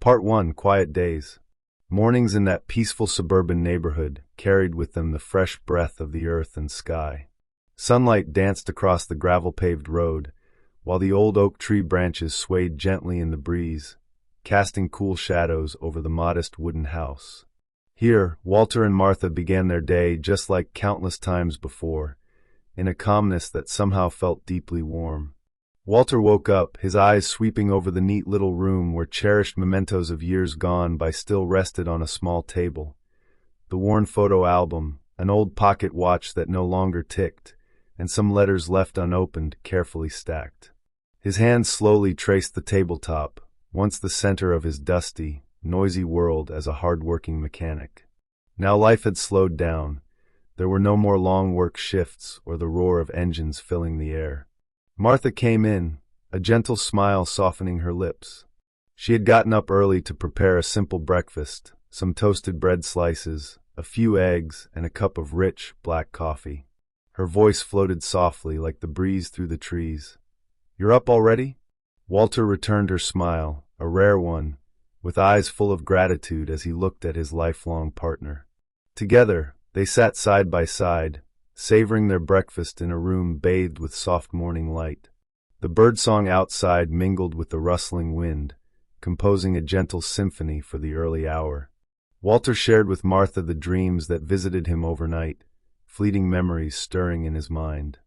Part 1. Quiet Days. Mornings in that peaceful suburban neighborhood carried with them the fresh breath of the earth and sky. Sunlight danced across the gravel-paved road, while the old oak tree branches swayed gently in the breeze, casting cool shadows over the modest wooden house. Here, Walter and Martha began their day just like countless times before, in a calmness that somehow felt deeply warm. Walter woke up, his eyes sweeping over the neat little room where cherished mementos of years gone by still rested on a small table. The worn photo album, an old pocket watch that no longer ticked, and some letters left unopened, carefully stacked. His hands slowly traced the tabletop, once the center of his dusty, noisy world as a hard-working mechanic. Now life had slowed down. There were no more long work shifts or the roar of engines filling the air. Martha came in, a gentle smile softening her lips. She had gotten up early to prepare a simple breakfast, some toasted bread slices, a few eggs, and a cup of rich, black coffee. Her voice floated softly like the breeze through the trees. "You're up already?" Walter returned her smile, a rare one, with eyes full of gratitude as he looked at his lifelong partner. Together, they sat side by side, savoring their breakfast in a room bathed with soft morning light. The birdsong outside mingled with the rustling wind, composing a gentle symphony for the early hour. Walter shared with Martha the dreams that visited him overnight, fleeting memories stirring in his mind.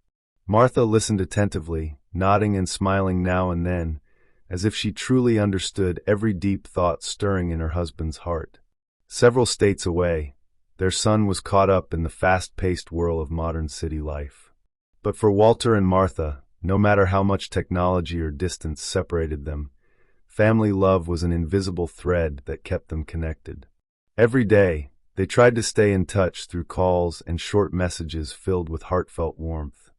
Martha listened attentively, nodding and smiling now and then, as if she truly understood every deep thought stirring in her husband's heart. Several states away, their son was caught up in the fast-paced whirl of modern city life. But for Walter and Martha, no matter how much technology or distance separated them, family love was an invisible thread that kept them connected. Every day, they tried to stay in touch through calls and short messages filled with heartfelt warmth.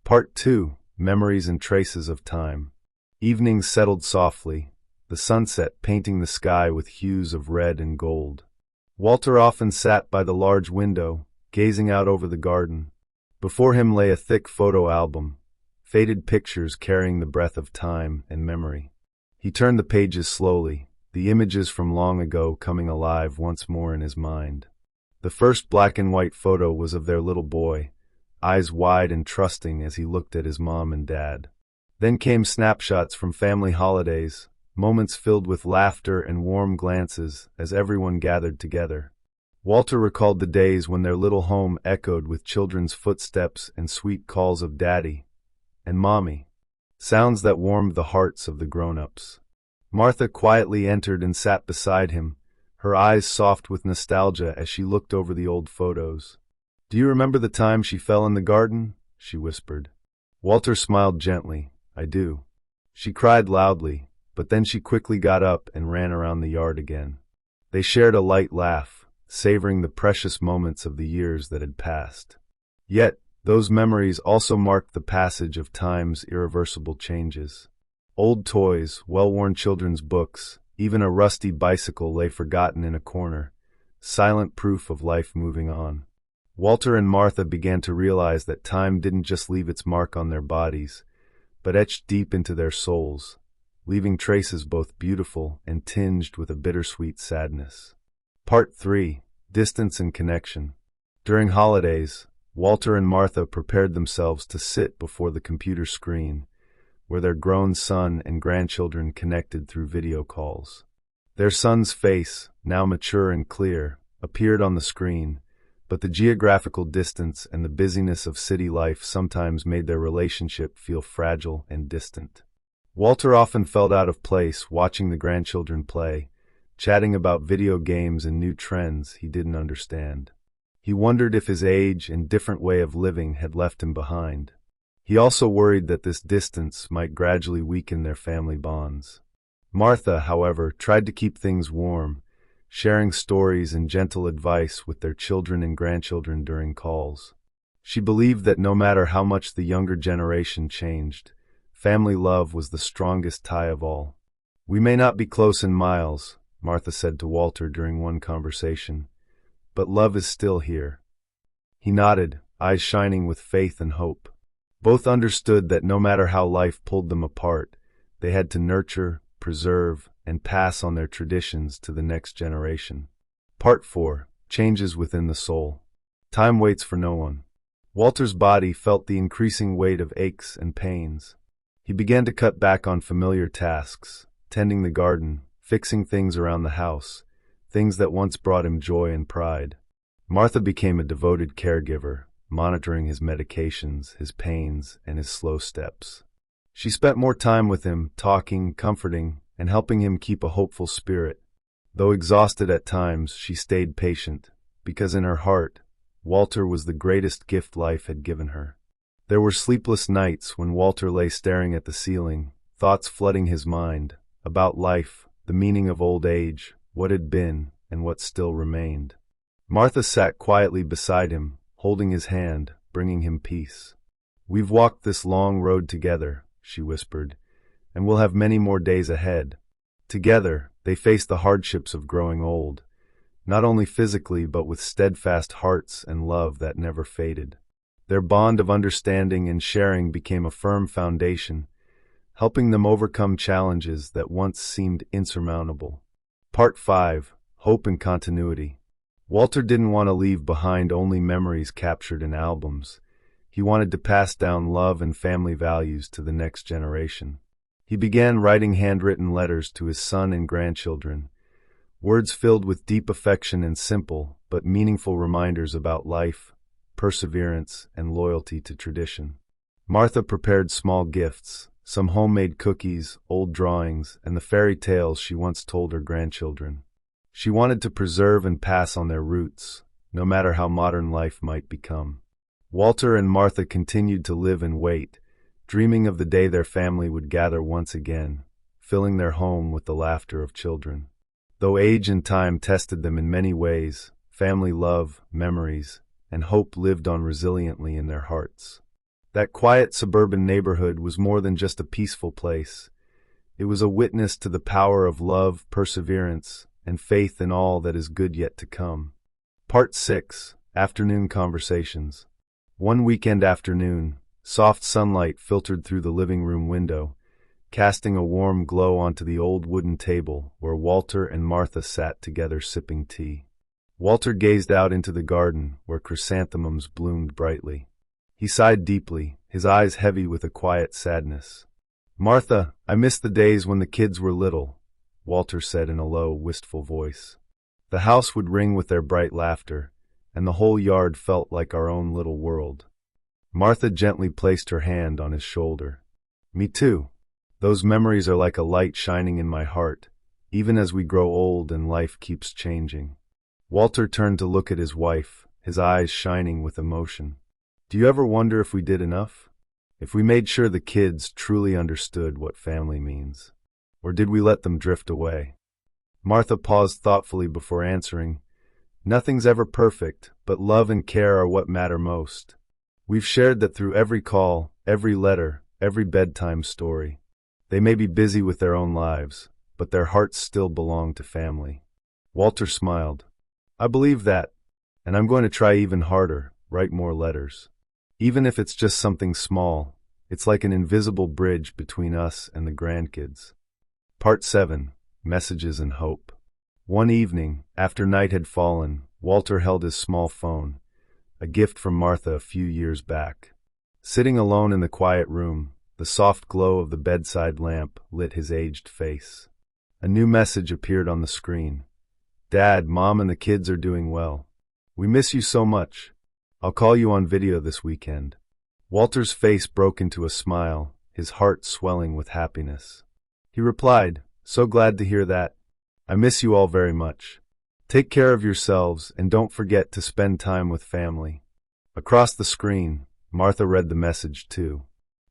Part 2. Memories and Traces of Time. Evenings settled softly, the sunset painting the sky with hues of red and gold. Walter often sat by the large window, gazing out over the garden. Before him lay a thick photo album, faded pictures carrying the breath of time and memory. He turned the pages slowly, the images from long ago coming alive once more in his mind. The first black and white photo was of their little boy, eyes wide and trusting as he looked at his mom and dad. Then came snapshots from family holidays, moments filled with laughter and warm glances as everyone gathered together. Walter recalled the days when their little home echoed with children's footsteps and sweet calls of Daddy and Mommy, sounds that warmed the hearts of the grown-ups. Martha quietly entered and sat beside him, her eyes soft with nostalgia as she looked over the old photos. "Do you remember the time she fell in the garden?" she whispered. Walter smiled gently. "I do. She cried loudly, but then she quickly got up and ran around the yard again." They shared a light laugh, savoring the precious moments of the years that had passed. Yet, those memories also marked the passage of time's irreversible changes. Old toys, well-worn children's books, even a rusty bicycle lay forgotten in a corner, silent proof of life moving on. Walter and Martha began to realize that time didn't just leave its mark on their bodies, but etched deep into their souls, leaving traces both beautiful and tinged with a bittersweet sadness. Part 3. Distance and Connection. During holidays, Walter and Martha prepared themselves to sit before the computer screen, where their grown son and grandchildren connected through video calls. Their son's face, now mature and clear, appeared on the screen, but the geographical distance and the busyness of city life sometimes made their relationship feel fragile and distant. Walter often felt out of place watching the grandchildren play, chatting about video games and new trends he didn't understand. He wondered if his age and different way of living had left him behind. He also worried that this distance might gradually weaken their family bonds. Martha, however, tried to keep things warm, sharing stories and gentle advice with their children and grandchildren during calls. She believed that no matter how much the younger generation changed, family love was the strongest tie of all. "We may not be close in miles," Martha said to Walter during one conversation, "but love is still here." He nodded, eyes shining with faith and hope. Both understood that no matter how life pulled them apart, they had to nurture, preserve, and pass on their traditions to the next generation. Part 4. Changes within the soul. Time waits for no one. Walter's body felt the increasing weight of aches and pains. He began to cut back on familiar tasks, tending the garden, fixing things around the house, things that once brought him joy and pride. Martha became a devoted caregiver, monitoring his medications, his pains, and his slow steps. She spent more time with him, talking, comforting, and helping him keep a hopeful spirit. Though exhausted at times, she stayed patient, because in her heart, Walter was the greatest gift life had given her. There were sleepless nights when Walter lay staring at the ceiling, thoughts flooding his mind, about life, the meaning of old age, what had been, and what still remained. Martha sat quietly beside him, holding his hand, bringing him peace. "We've walked this long road together," she whispered, "and we'll have many more days ahead." Together, they faced the hardships of growing old, not only physically but with steadfast hearts and love that never faded. Their bond of understanding and sharing became a firm foundation, helping them overcome challenges that once seemed insurmountable. Part 5. Hope and Continuity. Walter didn't want to leave behind only memories captured in albums. He wanted to pass down love and family values to the next generation. He began writing handwritten letters to his son and grandchildren, words filled with deep affection and simple but meaningful reminders about life, perseverance, and loyalty to tradition. Martha prepared small gifts, some homemade cookies, old drawings, and the fairy tales she once told her grandchildren. She wanted to preserve and pass on their roots, no matter how modern life might become. Walter and Martha continued to live and wait, dreaming of the day their family would gather once again, filling their home with the laughter of children. Though age and time tested them in many ways, family love, memories, and hope lived on resiliently in their hearts. That quiet suburban neighborhood was more than just a peaceful place. It was a witness to the power of love, perseverance, and faith in all that is good yet to come. Part 6. Afternoon Conversations. One weekend afternoon, soft sunlight filtered through the living room window, casting a warm glow onto the old wooden table where Walter and Martha sat together sipping tea. Walter gazed out into the garden where chrysanthemums bloomed brightly. He sighed deeply, his eyes heavy with a quiet sadness. "Martha, I miss the days when the kids were little," Walter said in a low, wistful voice. "The house would ring with their bright laughter, and the whole yard felt like our own little world." Martha gently placed her hand on his shoulder. "Me too. Those memories are like a light shining in my heart, even as we grow old and life keeps changing." Walter turned to look at his wife, his eyes shining with emotion. "Do you ever wonder if we did enough? If we made sure the kids truly understood what family means? Or did we let them drift away?" Martha paused thoughtfully before answering. "Nothing's ever perfect, but love and care are what matter most. We've shared that through every call, every letter, every bedtime story. They may be busy with their own lives, but their hearts still belong to family." Walter smiled. "I believe that, and I'm going to try even harder, write more letters. Even if it's just something small, it's like an invisible bridge between us and the grandkids." Part 7. Messages and Hope. One evening, after night had fallen, Walter held his small phone, a gift from Martha a few years back. Sitting alone in the quiet room, the soft glow of the bedside lamp lit his aged face. A new message appeared on the screen. "Dad, Mom, and the kids are doing well. We miss you so much. I'll call you on video this weekend." Walter's face broke into a smile, his heart swelling with happiness. He replied, "So glad to hear that. I miss you all very much. Take care of yourselves and don't forget to spend time with family." Across the screen, Martha read the message too.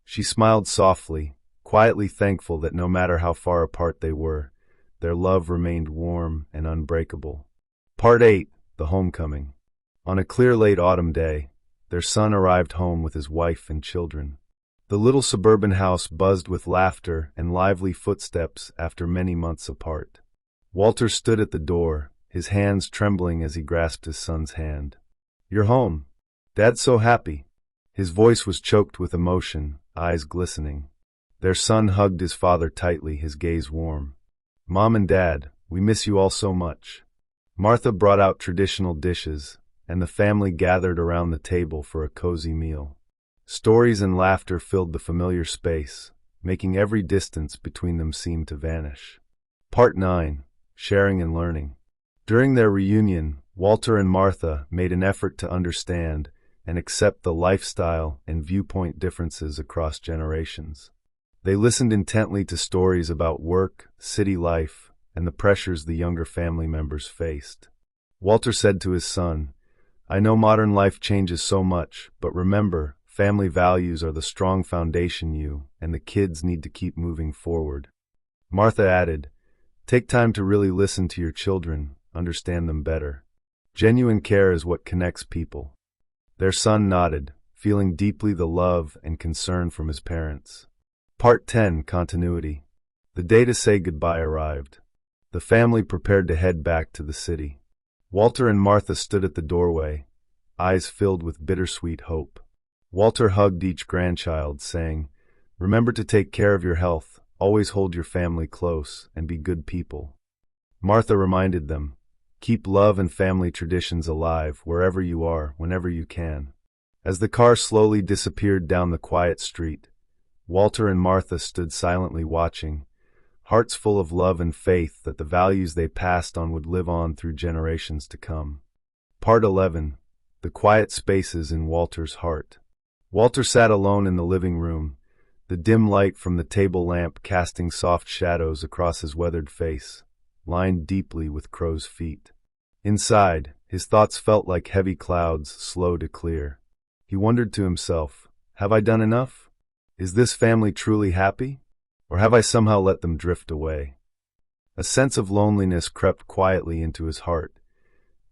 She smiled softly, quietly thankful that no matter how far apart they were, their love remained warm and unbreakable. Part 8. The Homecoming. On a clear late autumn day, their son arrived home with his wife and children. The little suburban house buzzed with laughter and lively footsteps after many months apart. Walter stood at the door, his hands trembling as he grasped his son's hand. "You're home. Dad's so happy." His voice was choked with emotion, eyes glistening. Their son hugged his father tightly, his gaze warm. "Mom and Dad, we miss you all so much." Martha brought out traditional dishes, and the family gathered around the table for a cozy meal. Stories and laughter filled the familiar space, making every distance between them seem to vanish. Part 9. Sharing and Learning. During their reunion, Walter and Martha made an effort to understand and accept the lifestyle and viewpoint differences across generations. They listened intently to stories about work, city life, and the pressures the younger family members faced. Walter said to his son, "I know modern life changes so much, but remember, family values are the strong foundation you and the kids need to keep moving forward." Martha added, "Take time to really listen to your children, understand them better. Genuine care is what connects people." Their son nodded, feeling deeply the love and concern from his parents. Part 10. Continuity. The day to say goodbye arrived. The family prepared to head back to the city. Walter and Martha stood at the doorway, eyes filled with bittersweet hope. Walter hugged each grandchild, saying, "Remember to take care of your health, always hold your family close, and be good people." Martha reminded them, "Keep love and family traditions alive wherever you are, whenever you can." As the car slowly disappeared down the quiet street, Walter and Martha stood silently watching, hearts full of love and faith that the values they passed on would live on through generations to come. Part 11. The Quiet Spaces in Walter's Heart. Walter sat alone in the living room, the dim light from the table lamp casting soft shadows across his weathered face, lined deeply with crow's feet. Inside, his thoughts felt like heavy clouds slow to clear. He wondered to himself, "Have I done enough? Is this family truly happy? Or have I somehow let them drift away?" A sense of loneliness crept quietly into his heart,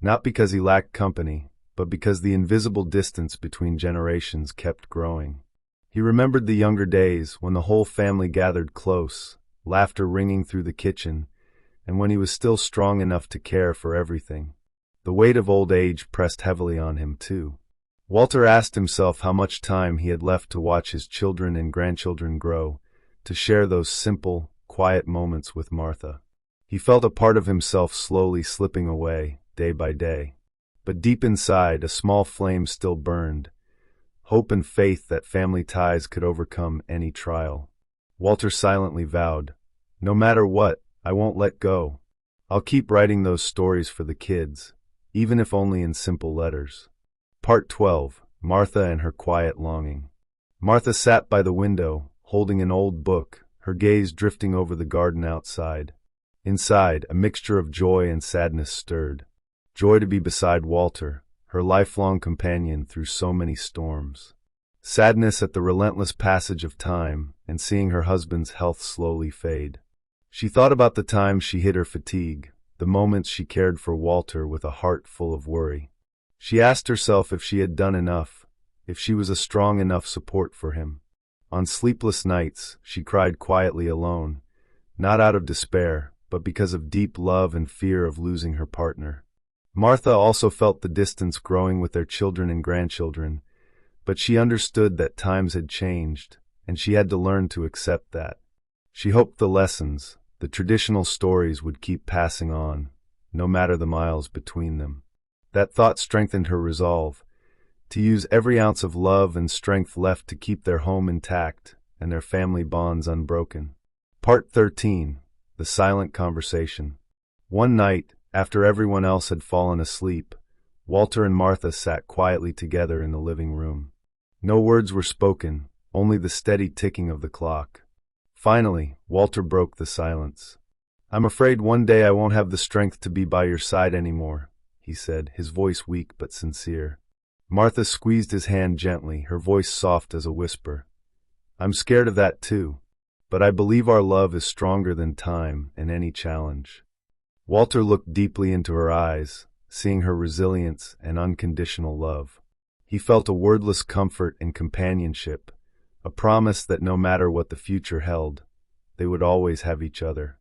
not because he lacked company, but because the invisible distance between generations kept growing. He remembered the younger days when the whole family gathered close, laughter ringing through the kitchen, and when he was still strong enough to care for everything. The weight of old age pressed heavily on him, too. Walter asked himself how much time he had left to watch his children and grandchildren grow, to share those simple, quiet moments with Martha. He felt a part of himself slowly slipping away, day by day. But deep inside, a small flame still burned, hope and faith that family ties could overcome any trial. Walter silently vowed, "No matter what, I won't let go. I'll keep writing those stories for the kids, even if only in simple letters." Part 12. Martha and Her Quiet Longing. Martha sat by the window, holding an old book, her gaze drifting over the garden outside. Inside, a mixture of joy and sadness stirred. Joy to be beside Walter, her lifelong companion through so many storms. Sadness at the relentless passage of time and seeing her husband's health slowly fade. She thought about the times she hid her fatigue, the moments she cared for Walter with a heart full of worry. She asked herself if she had done enough, if she was a strong enough support for him. On sleepless nights, she cried quietly alone, not out of despair, but because of deep love and fear of losing her partner. Martha also felt the distance growing with their children and grandchildren, but she understood that times had changed, and she had to learn to accept that. She hoped the lessons, the traditional stories would keep passing on, no matter the miles between them. That thought strengthened her resolve, to use every ounce of love and strength left to keep their home intact and their family bonds unbroken. Part 13. The Silent Conversation. One night, after everyone else had fallen asleep, Walter and Martha sat quietly together in the living room. No words were spoken, only the steady ticking of the clock. Finally, Walter broke the silence. "I'm afraid one day I won't have the strength to be by your side anymore," he said, his voice weak but sincere. Martha squeezed his hand gently, her voice soft as a whisper. "I'm scared of that too, but I believe our love is stronger than time and any challenge." Walter looked deeply into her eyes, seeing her resilience and unconditional love. He felt a wordless comfort and companionship, a promise that no matter what the future held, they would always have each other.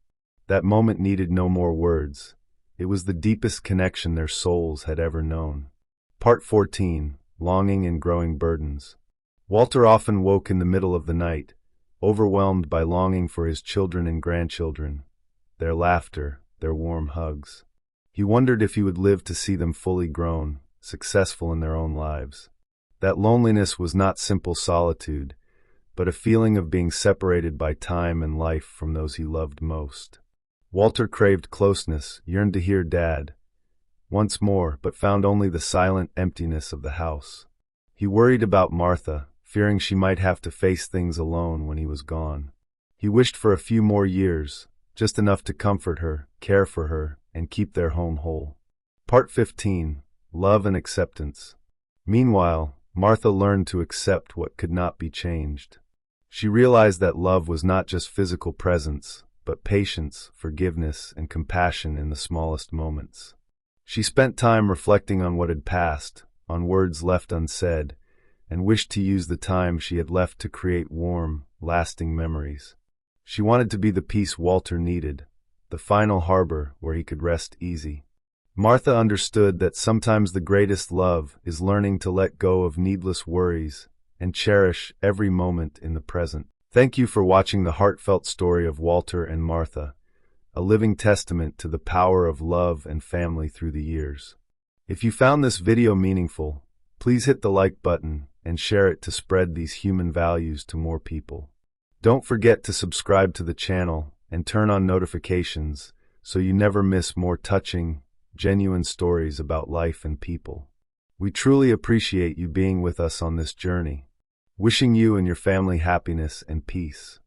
That moment needed no more words. It was the deepest connection their souls had ever known. Part 14. Longing and Growing Burdens. Walter often woke in the middle of the night, overwhelmed by longing for his children and grandchildren, their laughter, their warm hugs. He wondered if he would live to see them fully grown, successful in their own lives. That loneliness was not simple solitude, but a feeling of being separated by time and life from those he loved most. Walter craved closeness, yearned to hear Dad once more, but found only the silent emptiness of the house. He worried about Martha, fearing she might have to face things alone when he was gone. He wished for a few more years, just enough to comfort her, care for her, and keep their home whole. Part 15. Love and Acceptance. Meanwhile, Martha learned to accept what could not be changed. She realized that love was not just physical presence, but patience, forgiveness, and compassion in the smallest moments. She spent time reflecting on what had passed, on words left unsaid, and wished to use the time she had left to create warm, lasting memories. She wanted to be the peace Walter needed, the final harbor where he could rest easy. Martha understood that sometimes the greatest love is learning to let go of needless worries and cherish every moment in the present. Thank you for watching the heartfelt story of Walter and Martha, a living testament to the power of love and family through the years. If you found this video meaningful, please hit the like button and share it to spread these human values to more people. Don't forget to subscribe to the channel and turn on notifications so you never miss more touching, genuine stories about life and people. We truly appreciate you being with us on this journey. Wishing you and your family happiness and peace.